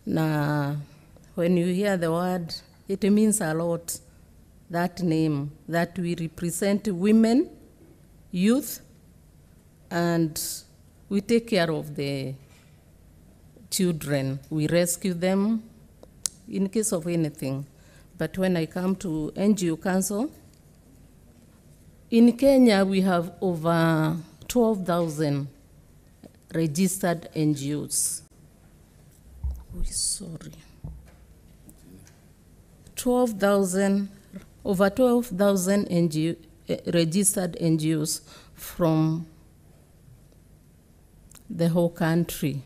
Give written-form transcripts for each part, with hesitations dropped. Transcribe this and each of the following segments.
Na when you hear the word, it means a lot, that name, that we represent women, youth, and we take care of the children. We rescue them in case of anything. But when I come to NGO Council, in Kenya we have over 12,000 registered NGOs. Sorry. 12,000, over 12,000 registered NGOs from the whole country.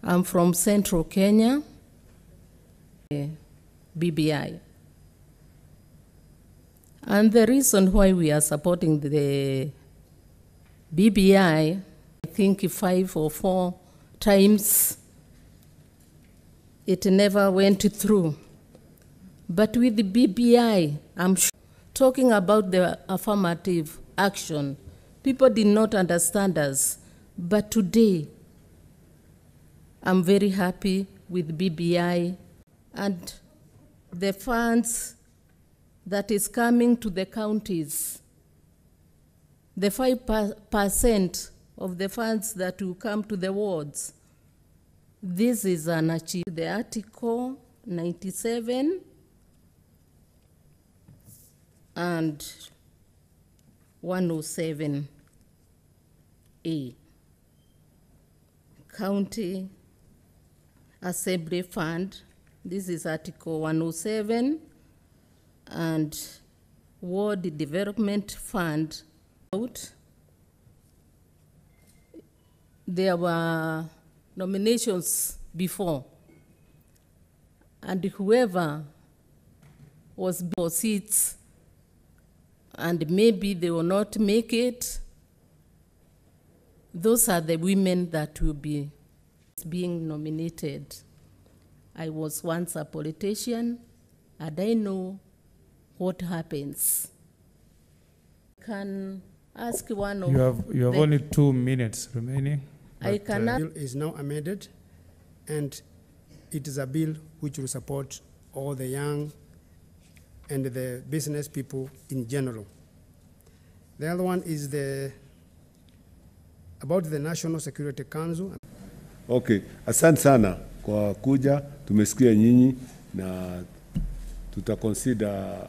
I'm from Central Kenya, BBI. And the reason why we are supporting the BBI, I think 5 or 4 times, it never went through. But with the BBI, I'm sure, talking about the affirmative action, people did not understand us. But today, I'm very happy with BBI and the funds that is coming to the counties. The 5% of the funds that will come to the wards. This is an achievement. The Article 97 and 107A. County Assembly Fund. This is Article 107 and Ward Development Fund. There were nominations before, and whoever was for seats and maybe they will not make it, those are the women that will be being nominated. I was once a politician, and I know what happens. I can ask one of you have only 2 minutes remaining. I cannot. The bill is now amended, and it is a bill which will support all the young and the business people in general. The other one is about the National Security Council. Okay, asante sana kwa kuja, tumesikia nyinyi na tutaconsider